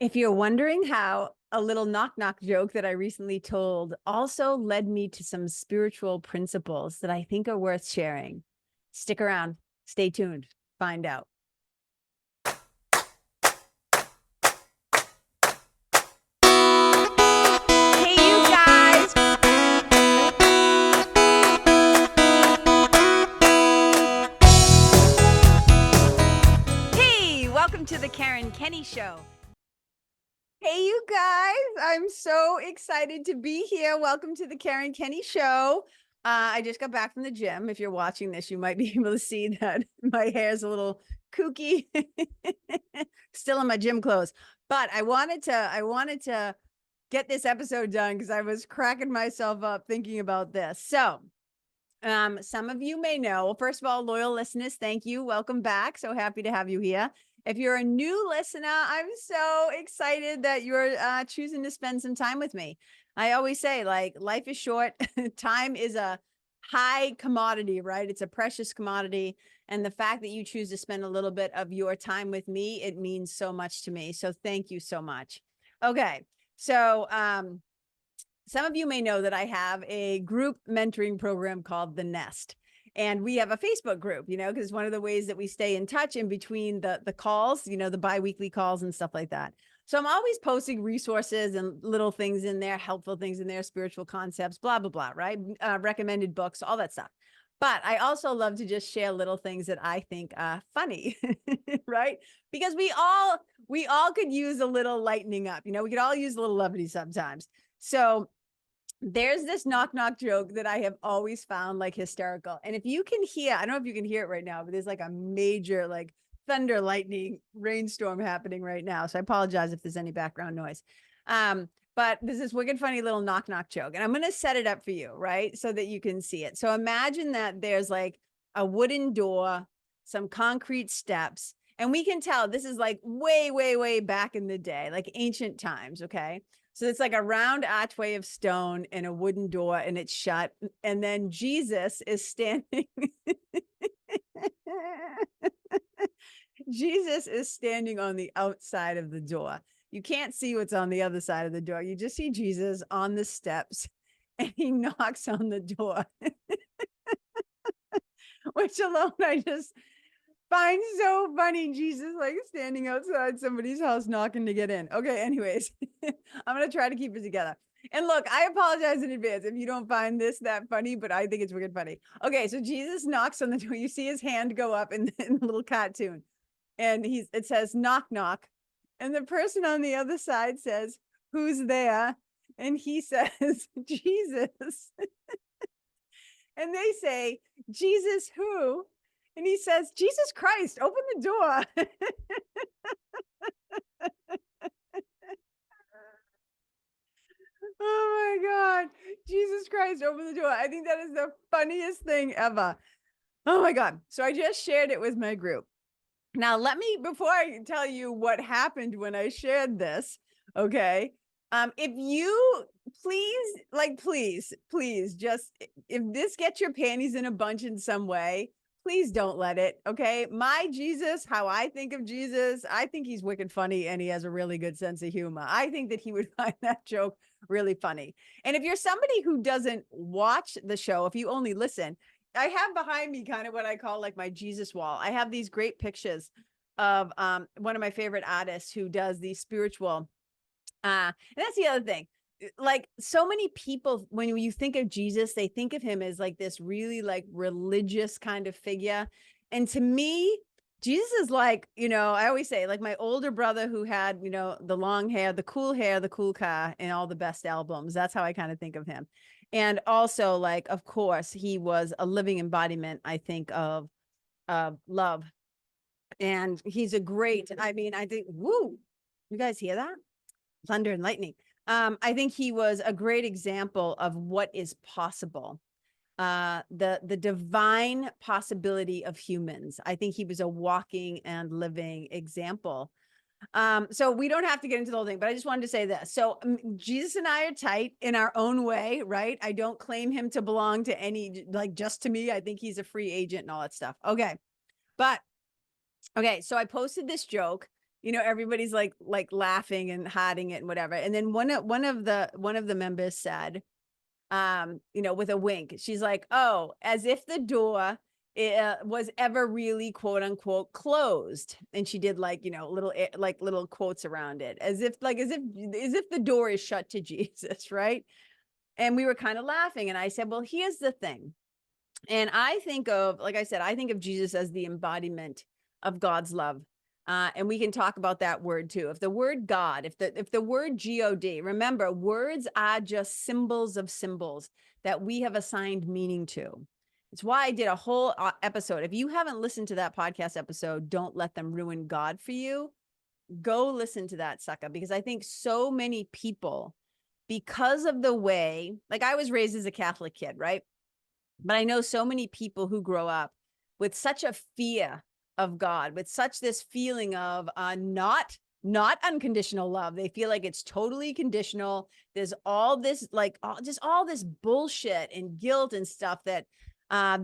If you're wondering how a little knock knock joke that I recently told also led me to some spiritual principles that I think are worth sharing, stick around, stay tuned, find out. Hey, you guys. Hey, welcome to the Karen Kenney Show. Hey, you guys, I'm so excited to be here. Welcome to the Karen Kenney Show. I just got back from the gym. If you're watching this, you might be able to see that my hair is a little kooky, still in my gym clothes. But I wanted to get this episode done because I was cracking myself up thinking about this. So, some of you may know, well, first of all, loyal listeners, thank you. Welcome back. So happy to have you here. If you're a new listener, I'm so excited that you're choosing to spend some time with me. I always say, like, life is short. Time is a high commodity, right? It's a precious commodity. And the fact that you choose to spend a little bit of your time with me, it means so much to me. So thank you so much. Okay. So, some of you may know that I have a group mentoring program called The Nest. And we have a Facebook group, because one of the ways that we stay in touch in between the calls, the biweekly calls and stuff like that. So I'm always posting resources and little things in there, helpful things in there, spiritual concepts, blah, blah, blah, right? Recommended books, all that stuff. But I also love to just share little things that I think are funny, right? Because we all could use a little lightening up. We could all use a little levity sometimes. So there's this knock knock joke that I have always found like hysterical. And if you can hear, I don't know if you can hear it right now, but there's like a major like thunder, lightning, rainstorm happening right now. So I apologize if there's any background noise. But there's this wicked funny little knock knock joke, and I'm going to set it up for you, right? So that you can see it. So imagine that there's like a wooden door, some concrete steps, and we can tell this is like way, way, way back in the day, like ancient times. Okay. So it's like a round archway of stone and a wooden door, and it's shut. And then Jesus is standing. Jesus is standing on the outside of the door. You can't see what's on the other side of the door. You just see Jesus on the steps, and he knocks on the door, which alone I just find so funny. Jesus like standing outside somebody's house knocking to get in. Okay, anyways, I'm going to try to keep it together. And look, I apologize in advance if you don't find this that funny, but I think it's wicked funny. Okay, so Jesus knocks on the door. You see his hand go up in the little cartoon. And it says, knock, knock. And the person on the other side says, who's there? And he says, Jesus. And they say, Jesus who? And he says, Jesus Christ, open the door. Oh my God. Jesus Christ, open the door. I think that is the funniest thing ever. Oh my God. So I just shared it with my group. Now, before I tell you what happened when I shared this, okay, if you please, just if this gets your panties in a bunch in some way, please don't let it, okay? My Jesus, how I think of Jesus, I think he's wicked funny and he has a really good sense of humor. I think that he would find that joke really funny. And if you're somebody who doesn't watch the show, if you only listen, I have behind me kind of what I call like my Jesus wall. I have these great pictures of one of my favorite artists who does these spiritual. And that's the other thing. Like so many people, when you think of Jesus, they think of him as like this really like religious kind of figure. And to me, Jesus is like, I always say like my older brother who had, the long hair, the cool car, and all the best albums. That's how I kind of think of him. And also, like, of course, he was a living embodiment, I think, of love. And he's a great, I think, woo, you guys hear that? Thunder and lightning. I think he was a great example of what is possible. The divine possibility of humans. I think he was a walking and living example. So we don't have to get into the whole thing, but I just wanted to say this. So Jesus and I are tight in our own way, right? I don't claim him to belong to any, like just to me. I think he's a free agent and all that stuff. Okay. So I posted this joke everybody's like laughing and hiding it and whatever. And then one of the members said, with a wink, she's like, "Oh, as if the door was ever really quote unquote closed." And she did little quotes around it, as if the door is shut to Jesus, right? And we were kind of laughing. And I said, well, here's the thing. And I think of Jesus as the embodiment of God's love. And we can talk about that word too. If the word God, if the word God, remember, words are just symbols of symbols that we have assigned meaning to. It's why I did a whole episode. If you haven't listened to that podcast episode, Don't Let Them Ruin God for You, go listen to that sucker, because I think so many people, because of the way, like I was raised as a Catholic kid, right? But I know so many people who grow up with such a fear of God, with such this feeling of not unconditional love. They feel like it's totally conditional. There's all this all this bullshit and guilt and stuff that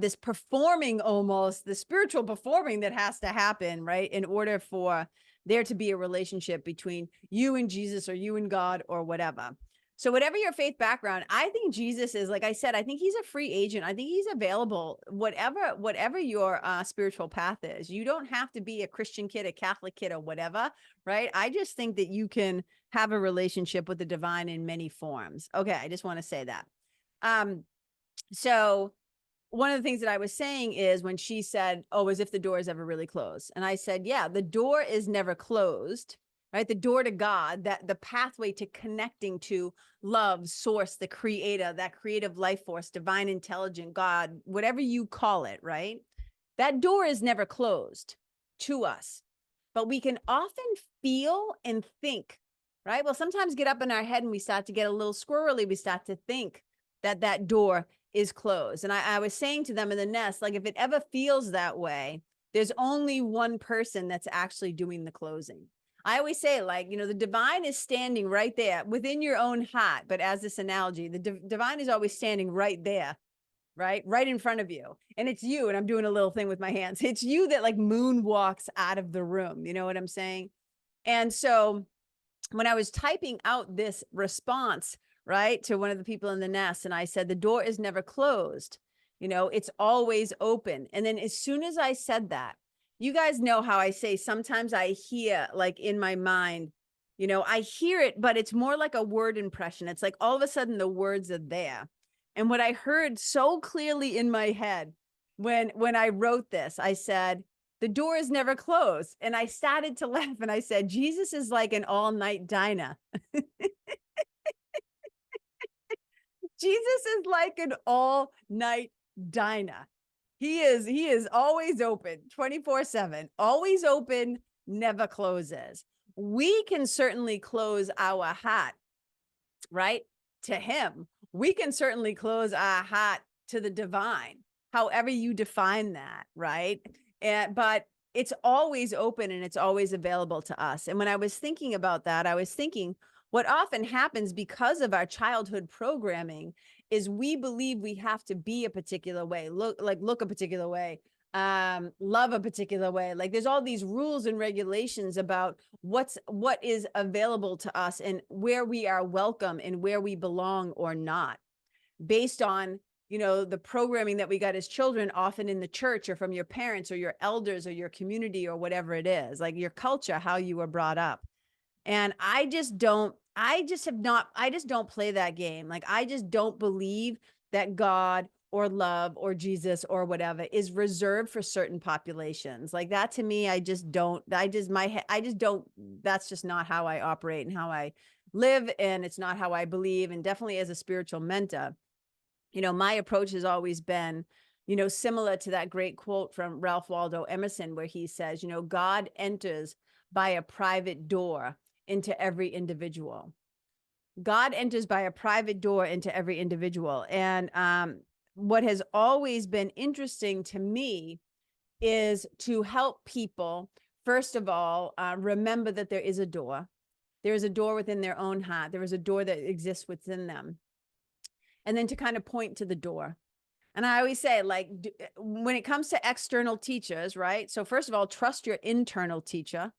this performing, almost the spiritual performing that has to happen, right, in order for there to be a relationship between you and Jesus or you and God or whatever. So whatever your faith background, I think Jesus is, like I said, I think he's a free agent. I think he's available, whatever your spiritual path is. You don't have to be a Christian kid, a Catholic kid, or whatever, right? I just think that you can have a relationship with the divine in many forms. Okay, I just want to say that. So one of the things that I was saying is when she said, oh, as if the door is ever really closed. And I said, yeah, the door is never closed. Right? The door to God, that the pathway to connecting to love, source, the creator, that creative life force, divine intelligent God, whatever you call it, right? That door is never closed to us, but we can often feel and think, right? We'll sometimes get up in our head and we start to get a little squirrely. We start to think that that door is closed. And I was saying to them in the nest, like, if it ever feels that way, there's only one person that's actually doing the closing. I always say, like, the divine is standing right there within your own heart. But as this analogy, the divine is always standing right there, right in front of you. And it's you. And I'm doing a little thing with my hands. It's you that like moonwalks out of the room. You know what I'm saying? And so when I was typing out this response, right, to one of the people in the nest, and I said, the door is never closed. It's always open. And then as soon as I said that, you guys know how I say sometimes I hear, like, in my mind, I hear it, but it's more like a word impression. It's like all of a sudden the words are there. And what I heard so clearly in my head when I wrote this, I said, the door is never closed. And I started to laugh and I said, Jesus is like an all-night diner. Jesus is like an all-night diner. He is always open, 24/7, always open, never closes. We can certainly close our heart, right, to him. We can certainly close our heart to the divine, however you define that, right? But it's always open and it's always available to us. And when I was thinking about that, I was thinking what often happens because of our childhood programming is we believe we have to be a particular way, look a particular way, love a particular way. Like there's all these rules and regulations about what is available to us and where we are welcome and where we belong or not, based on, the programming that we got as children, often in the church or from your parents or your elders or your community or whatever it is, like your culture, how you were brought up. And I just don't play that game. Like, I just don't believe that God or love or Jesus or whatever is reserved for certain populations. Like that, to me, that's just not how I operate and how I live. And it's not how I believe. And definitely as a spiritual mentor, my approach has always been, similar to that great quote from Ralph Waldo Emerson, where he says, God enters by a private door into every individual. God enters by a private door into every individual. And what has always been interesting to me is to help people, first of all, remember that there is a door. There is a door within their own heart. There is a door that exists within them. And then to kind of point to the door. And I always say, like, when it comes to external teachers, right? So first of all, trust your internal teacher.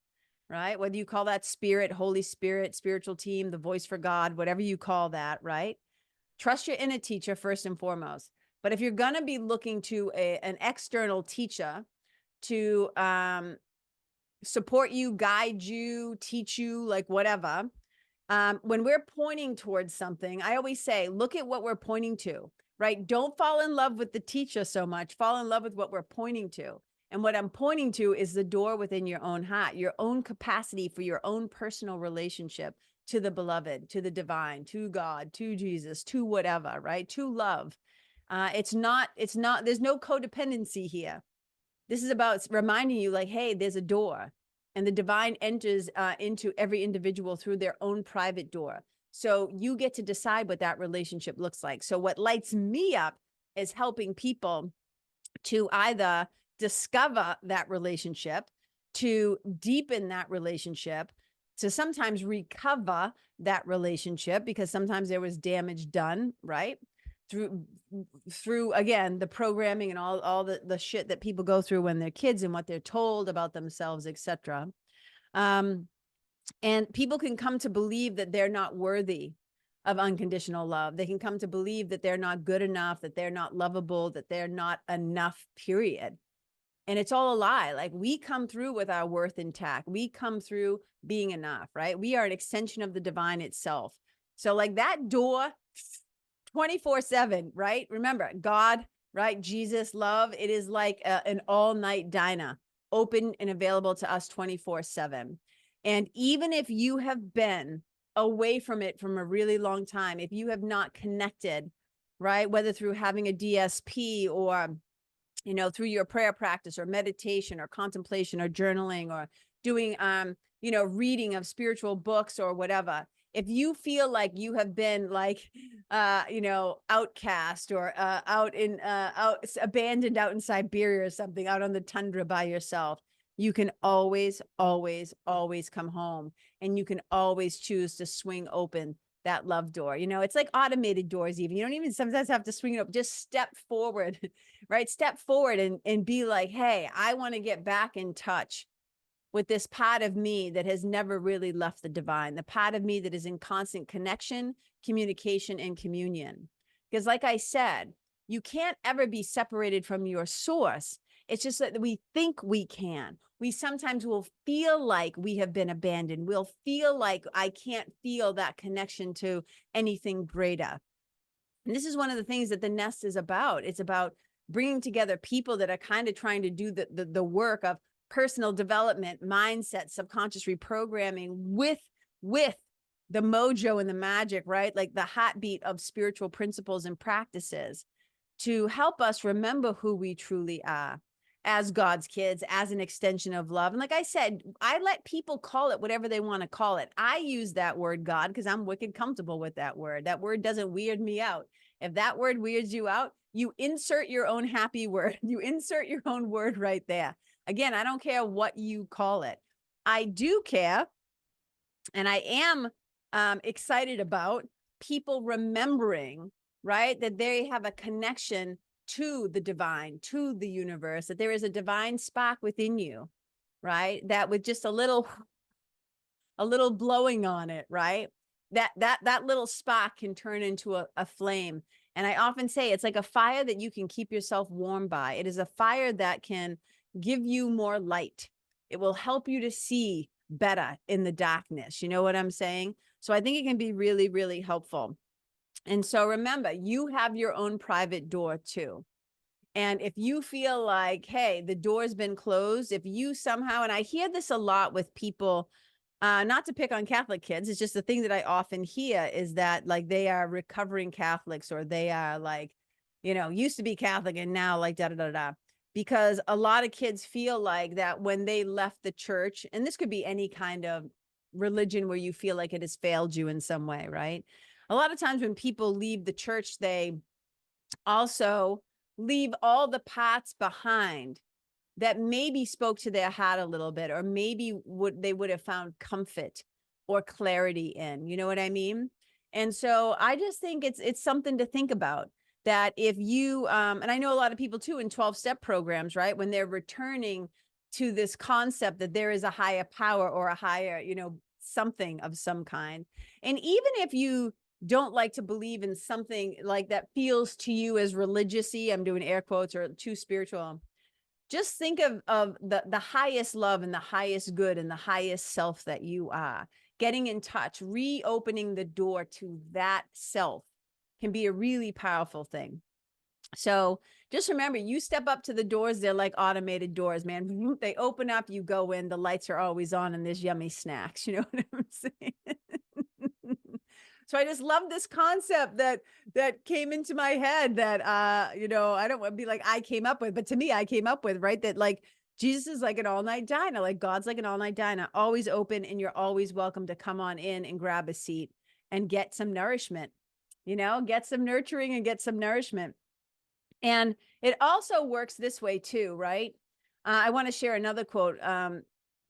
right? Whether you call that spirit, Holy Spirit, spiritual team, the voice for God, whatever you call that, right? Trust your inner teacher first and foremost. But if you're going to be looking to an external teacher to support you, guide you, teach you, like whatever, when we're pointing towards something, I always say, look at what we're pointing to, right? Don't fall in love with the teacher so much. Fall in love with what we're pointing to. And what I'm pointing to is the door within your own heart, your own capacity for your own personal relationship to the beloved, to the divine, to God, to Jesus, to whatever, right? To love. It's not, there's no codependency here. This is about reminding you like, hey, there's a door, and the divine enters into every individual through their own private door. So you get to decide what that relationship looks like. So what lights me up is helping people to either discover that relationship, to deepen that relationship, to sometimes recover that relationship, because sometimes there was damage done, right? Through again, the programming and all the shit that people go through when they're kids and what they're told about themselves, etc. And people can come to believe that they're not worthy of unconditional love. They can come to believe that they're not good enough, that they're not lovable, that they're not enough, period. And it's all a lie. Like, we come through with our worth intact. We come through being enough, right? We are an extension of the divine itself. So like that door 24/7, right? Remember, God, right? Jesus, love, it is like an all-night diner, open and available to us 24/7. And even if you have been away from it from a really long time, if you have not connected, right? Whether through having a DSP or, you know, through your prayer practice or meditation or contemplation or journaling or doing, you know, reading of spiritual books or whatever. If you feel like you have been like, you know, outcast or abandoned out in Siberia or something, out on the tundra by yourself, you can always, always, always come home, and you can always choose to swing open that love door. You know, it's like automated doors. Even you don't even sometimes have to swing it up. Just step forward, right? Step forward and be like, hey, I want to get back in touch with this part of me that has never really left the divine, the part of me that is in constant connection, communication, and communion. Because like I said, you can't ever be separated from your source. It's just that we think we can. We sometimes will feel like we have been abandoned. We'll feel like I can't feel that connection to anything greater. And this is one of the things that the nest is about. It's about bringing together people that are kind of trying to do the work of personal development, mindset, subconscious reprogramming with the mojo and the magic, right? Like the heartbeat of spiritual principles and practices to help us remember who we truly are as God's kids, as an extension of love. And like I said, I let people call it whatever they want to call it. I use that word God because I'm wicked comfortable with that word. That word doesn't weird me out. If that word weirds you out, you insert your own happy word. You insert your own word right there. Again, I don't care what you call it. I do care, and I am excited about people remembering, right, that they have a connection to the divine, to the universe, that there is a divine spark within you, right? That with just a little blowing on it, right? That little spark can turn into a flame. And I often say it's like a fire that you can keep yourself warm by. It is a fire that can give you more light. It will help you to see better in the darkness. You know what I'm saying? So I think it can be really, really helpful. And so remember, you have your own private door too. And if you feel like, hey, the door's been closed, if you somehow, and I hear this a lot with people, not to pick on Catholic kids, it's just the thing that I often hear is that like they are recovering Catholics, or they are like, you know, used to be Catholic and now like da da da da. Because a lot of kids feel like that when they left the church, and this could be any kind of religion where you feel like it has failed you in some way, right? A lot of times when people leave the church, they also leave all the parts behind that maybe spoke to their heart a little bit, or maybe they would have found comfort or clarity in, you know what I mean? And so I just think it's something to think about, that if you, and I know a lot of people too in 12-step programs, right? When they're returning to this concept that there is a higher power or a higher, something of some kind. And even if you don't like to believe in something like that feels to you as religious-y, I'm doing air quotes, or too spiritual, just think of the highest love and the highest good and the highest self that you are. Getting in touch, reopening the door to that self can be a really powerful thing. So just remember, you step up to the doors, they're like automated doors, man. They open up, you go in, the lights are always on, and there's yummy snacks. You know what I'm saying? So I just love this concept that came into my head that, I don't want to be like I came up with, but to me, I came up with, right? That like Jesus is like an all-night diner, like God's like an all-night diner, always open, and you're always welcome to come on in and grab a seat and get some nourishment, get some nurturing and get some nourishment. And it also works this way too, right? I want to share another quote.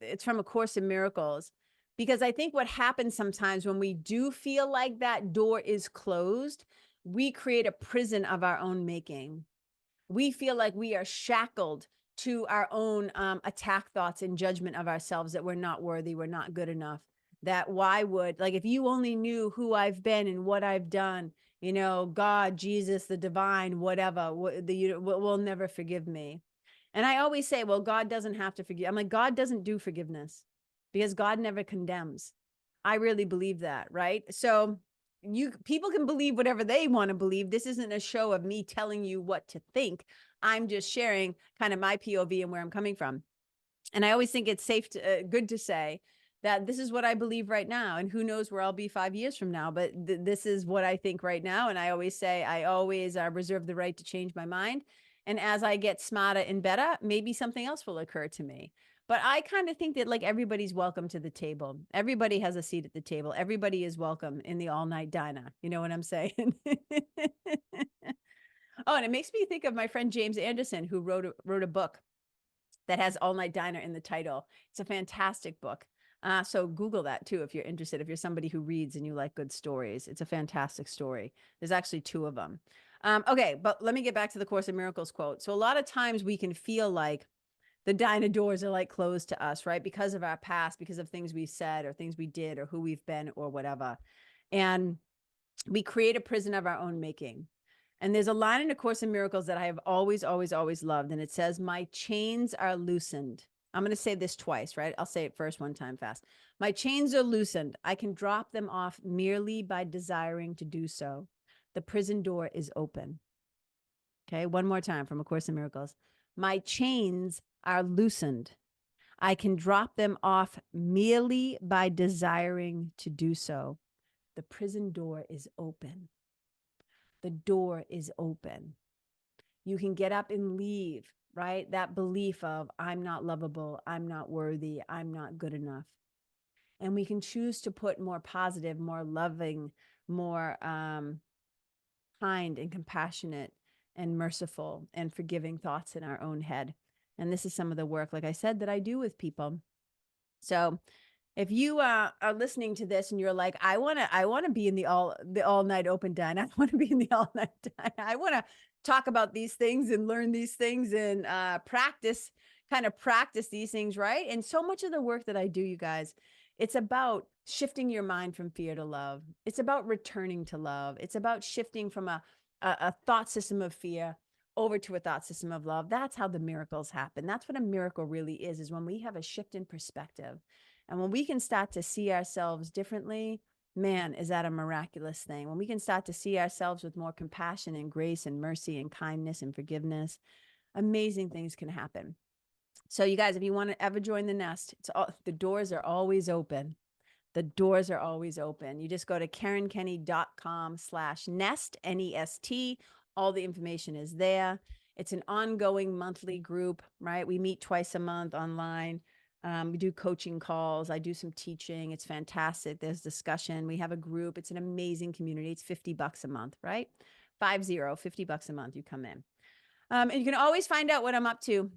It's from A Course in Miracles, because I think what happens sometimes when we do feel like that door is closed, we create a prison of our own making. We feel like we are shackled to our own attack thoughts and judgment of ourselves, that we're not worthy, we're not good enough, that why would, like, if you only knew who I've been and what I've done, God, Jesus, the divine, whatever, will never forgive me. And I always say, well, God doesn't have to forgive. I'm like, God doesn't do forgiveness because God never condemns. I really believe that, right? So people can believe whatever they want to believe. This isn't a show of me telling you what to think. I'm just sharing kind of my POV and where I'm coming from. And I always think it's good to say that this is what I believe right now, and who knows where I'll be 5 years from now, but this is what I think right now. And I always say, I always reserve the right to change my mind. And as I get smarter and better, maybe something else will occur to me. But I kind of think that like everybody's welcome to the table. Everybody has a seat at the table. Everybody is welcome in the all-night diner. You know what I'm saying? Oh, and it makes me think of my friend James Anderson, who wrote a book that has All Night Diner in the title. It's a fantastic book. So Google that too, if you're interested, if you're somebody who reads and you like good stories. It's a fantastic story. There's actually 2 of them. Okay, but let me get back to the Course in Miracles quote. So a lot of times we can feel like the diner doors are like closed to us, right? Because of our past, because of things we've said or things we did or who we've been or whatever. And we create a prison of our own making. And there's a line in A Course in Miracles that I have always, always, always loved. And it says, my chains are loosened. I'm going to say this twice, right? I'll say it first one time fast. My chains are loosened. I can drop them off merely by desiring to do so. The prison door is open. Okay, one more time from A Course in Miracles. My chains are loosened. I can drop them off merely by desiring to do so. The prison door is open. The door is open. You can get up and leave, right? That belief of I'm not lovable, I'm not worthy, I'm not good enough. And we can choose to put more positive, more loving, more kind and compassionate and merciful and forgiving thoughts in our own head. And this is some of the work, like I said, that I do with people. So if you are listening to this and you're like, I want to be in the all night open diner. I want to be in the all night diner. I want to talk about these things and learn these things and practice these things, right? And so much of the work that I do, you guys, it's about shifting your mind from fear to love. It's about returning to love. It's about shifting from a thought system of fear over to a thought system of love. That's how the miracles happen. That's what a miracle really is when we have a shift in perspective. And when we can start to see ourselves differently, man, is that a miraculous thing. When we can start to see ourselves with more compassion and grace and mercy and kindness and forgiveness, amazing things can happen. So you guys, if you want to ever join the nest, the doors are always open. The doors are always open. You just go to KarenKenney.com/nest, NEST. All the information is there. It's an ongoing monthly group, right? We meet twice a month online. We do coaching calls. I do some teaching. It's fantastic. There's discussion. We have a group. It's an amazing community. It's $50 a month, right? $50 a month. You come in. And you can always find out what I'm up to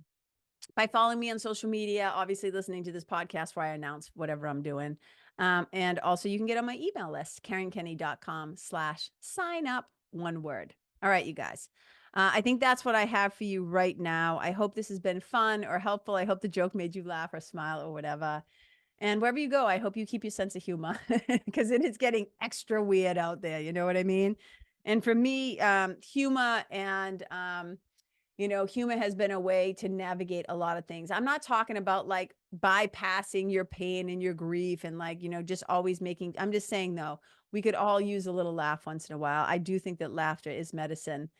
by following me on social media, obviously listening to this podcast where I announce whatever I'm doing. And also you can get on my email list, KarenKenney.com/sign up, one word. All right, you guys. I think that's what I have for you right now. I hope this has been fun or helpful. I hope the joke made you laugh or smile or whatever. And wherever you go, I hope you keep your sense of humor because it is getting extra weird out there. You know what I mean? And for me, humor and, humor has been a way to navigate a lot of things. I'm not talking about like bypassing your pain and your grief and like, just always making, I'm just saying though, we could all use a little laugh once in a while. I do think that laughter is medicine.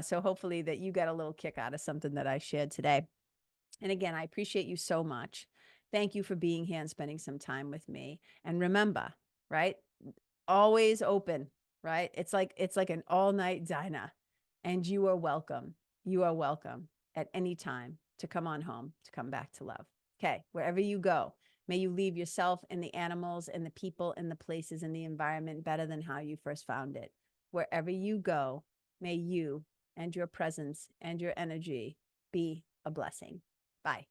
So hopefully that you got a little kick out of something that I shared today. And again, I appreciate you so much. Thank you for being here and spending some time with me. And remember, right? Always open, right? It's like an all-night diner. And you are welcome. You are welcome at any time to come on home, to come back to love. Okay, wherever you go, may you leave yourself and the animals and the people and the places and the environment better than how you first found it. Wherever you go, may you and your presence and your energy be a blessing. Bye.